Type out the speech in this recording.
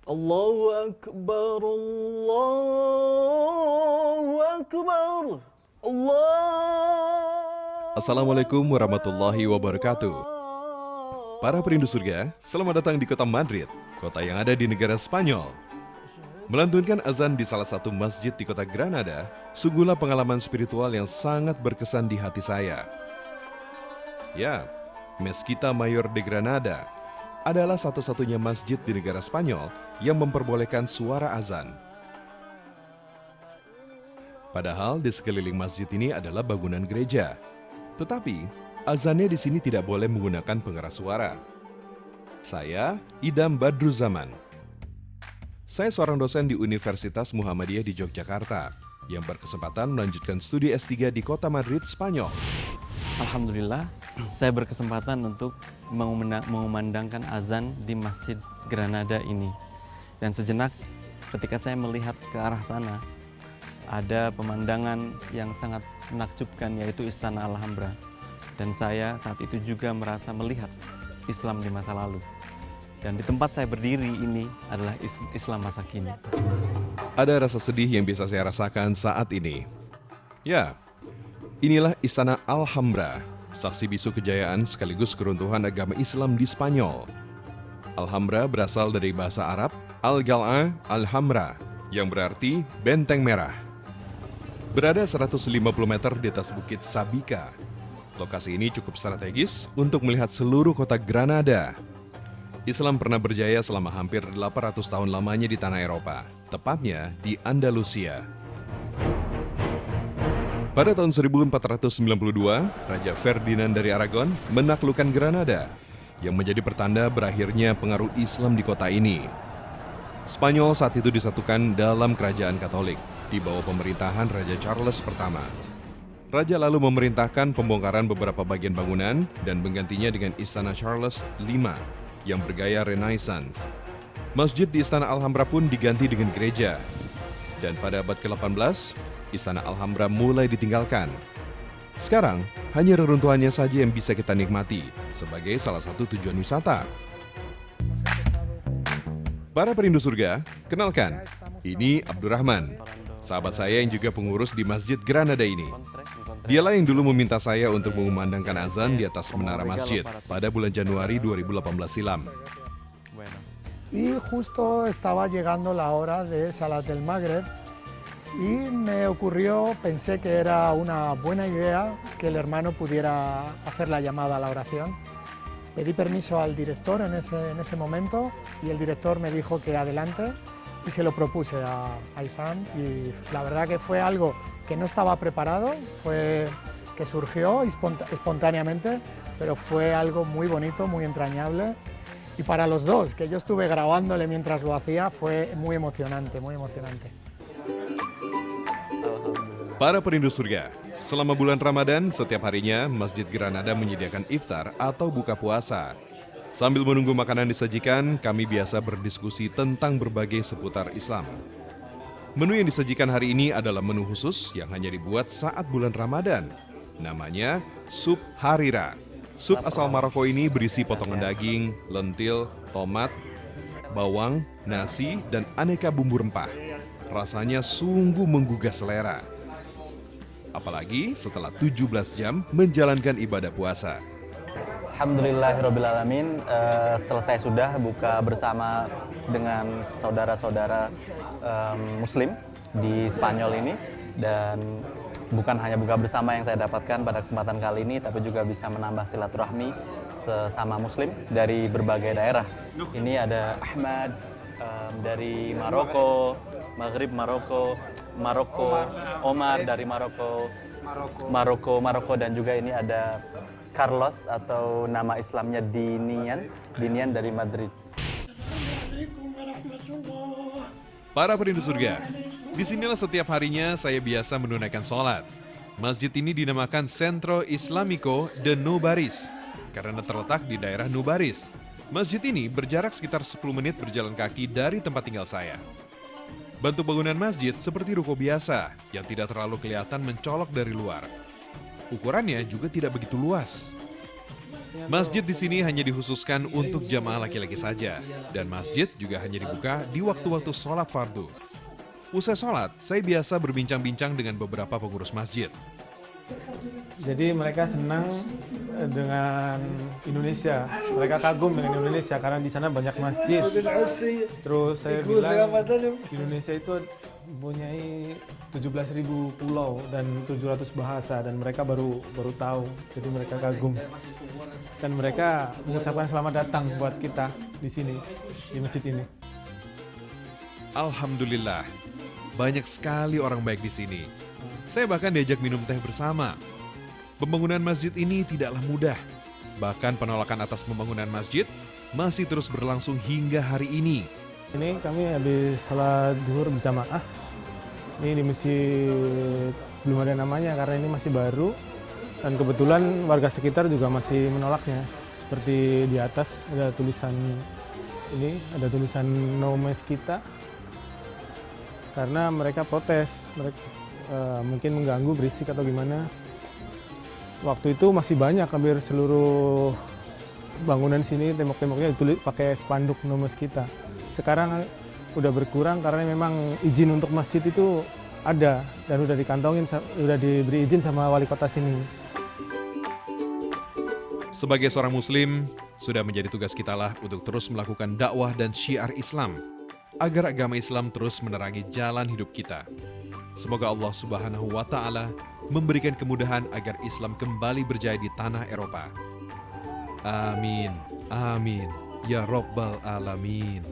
Allahu Akbar, Allahu Akbar, Allah. Assalamualaikum warahmatullahi wabarakatuh. Para perindu surga, selamat datang di kota Madrid, kota yang ada di negara Spanyol. Melantunkan azan di salah satu masjid di kota Granada, sungguhlah pengalaman spiritual yang sangat berkesan di hati saya. Ya, Mezquita Mayor de Granada adalah satu-satunya masjid di negara Spanyol yang memperbolehkan suara azan. Padahal di sekeliling masjid ini adalah bangunan gereja. Tetapi, azannya di sini tidak boleh menggunakan pengeras suara. Saya, Idam Badruzaman. Saya seorang dosen di Universitas Muhammadiyah di Yogyakarta yang berkesempatan melanjutkan studi S3 di kota Madrid, Spanyol. Alhamdulillah, saya berkesempatan untuk mengumandangkan azan di Masjid Granada ini. Dan sejenak ketika saya melihat ke arah sana, ada pemandangan yang sangat menakjubkan, yaitu Istana Alhambra. Dan saya saat itu juga merasa melihat Islam di masa lalu. Dan di tempat saya berdiri ini adalah Islam masa kini. Ada rasa sedih yang bisa saya rasakan saat ini. Ya, inilah Istana Alhambra, saksi bisu kejayaan sekaligus keruntuhan agama Islam di Spanyol. Alhambra berasal dari bahasa Arab Al-Gal'a Alhamra, yang berarti benteng merah. Berada 150 meter di atas bukit Sabika. Lokasi ini cukup strategis untuk melihat seluruh kota Granada. Islam pernah berjaya selama hampir 800 tahun lamanya di tanah Eropa, tepatnya di Andalusia. Pada tahun 1492, Raja Ferdinand dari Aragon menaklukkan Granada, yang menjadi pertanda berakhirnya pengaruh Islam di kota ini. Spanyol saat itu disatukan dalam kerajaan Katolik, di bawah pemerintahan Raja Charles pertama. Raja lalu memerintahkan pembongkaran beberapa bagian bangunan dan menggantinya dengan Istana Charles V yang bergaya Renaissance. Masjid di Istana Alhambra pun diganti dengan gereja. Dan pada abad ke-18, Istana Alhambra mulai ditinggalkan. Sekarang, hanya reruntuhannya saja yang bisa kita nikmati sebagai salah satu tujuan wisata. Para perindu surga, kenalkan, ini Abdurrahman, sahabat saya yang juga pengurus di Masjid Granada ini. Dialah yang dulu meminta saya untuk mengumandangkan azan di atas menara masjid pada bulan Januari 2018 silam. Y justo estaba llegando la hora de Salat del Magreb y me ocurrió, pensé que era una buena idea que el hermano pudiera hacer la llamada a la oración. Pedí permiso al director en ese momento y el director me dijo que adelante y se lo propuse a Izam y la verdad que fue algo que no estaba preparado, fue que surgió espontáneamente, pero fue algo muy bonito, muy entrañable. Y para los dos, que yo estuve grabándole mientras lo hacía, fue muy emocionante, muy emocionante. Para perindu surga, selama bulan Ramadan, setiap harinya Masjid Granada menyediakan iftar atau buka puasa. Sambil menunggu makanan disajikan, kami biasa berdiskusi tentang berbagai seputar Islam. Menu yang disajikan hari ini adalah menu khusus yang hanya dibuat saat bulan Ramadan. Namanya sup harira. Sup asal Maroko ini berisi potongan daging, lentil, tomat, bawang, nasi, dan aneka bumbu rempah. Rasanya sungguh menggugah selera. Apalagi setelah 17 jam menjalankan ibadah puasa. Alhamdulillahirrabbilalamin, selesai sudah buka bersama dengan saudara-saudara Muslim di Spanyol ini. Dan bukan hanya buka bersama yang saya dapatkan pada kesempatan kali ini, tapi juga bisa menambah silaturahmi sesama Muslim dari berbagai daerah. Ini ada Ahmad dari Maroko, Maghrib Maroko, Omar dari Maroko, dan juga ini ada Carlos atau nama Islamnya Dinian dari Madrid. Para perindu surga, disinilah setiap harinya saya biasa menunaikan sholat. Masjid ini dinamakan Centro Islamico de Nubaris karena terletak di daerah Nubaris. Masjid ini berjarak sekitar 10 menit berjalan kaki dari tempat tinggal saya. Bentuk bangunan masjid seperti ruko biasa yang tidak terlalu kelihatan mencolok dari luar. Ukurannya juga tidak begitu luas. Masjid di sini hanya dikhususkan untuk jamaah laki-laki saja, dan masjid juga hanya dibuka di waktu-waktu sholat fardu. Usai sholat, saya biasa berbincang-bincang dengan beberapa pengurus masjid. Jadi mereka senang dengan Indonesia, mereka kagum dengan Indonesia karena di sana banyak masjid. Terus saya bilang Indonesia itu mempunyai 17.000 pulau dan 700 bahasa dan mereka baru tahu, jadi mereka kagum. Dan mereka mengucapkan selamat datang buat kita di sini, di masjid ini. Alhamdulillah, banyak sekali orang baik di sini. Saya bahkan diajak minum teh bersama. Pembangunan masjid ini tidaklah mudah. Bahkan penolakan atas pembangunan masjid masih terus berlangsung hingga hari ini. Ini kami habis sholat zuhur berjamaah. Ini di masjid belum ada namanya karena ini masih baru. Dan kebetulan warga sekitar juga masih menolaknya. Seperti di atas ada tulisan ini, ada tulisan No Meskita. Karena mereka protes, mereka mungkin mengganggu, berisik atau gimana. Waktu itu masih banyak, hampir seluruh bangunan sini tembok-temboknya ditulis pakai spanduk No Meskita. Sekarang udah berkurang karena memang izin untuk masjid itu ada dan udah dikantongin, udah diberi izin sama wali kota sini. Sebagai seorang muslim, sudah menjadi tugas kita lah untuk terus melakukan dakwah dan syiar Islam, agar agama Islam terus menerangi jalan hidup kita. Semoga Allah Subhanahu wa Ta'ala memberikan kemudahan agar Islam kembali berjaya di tanah Eropa. Amin, amin, ya Rabbal Alamin.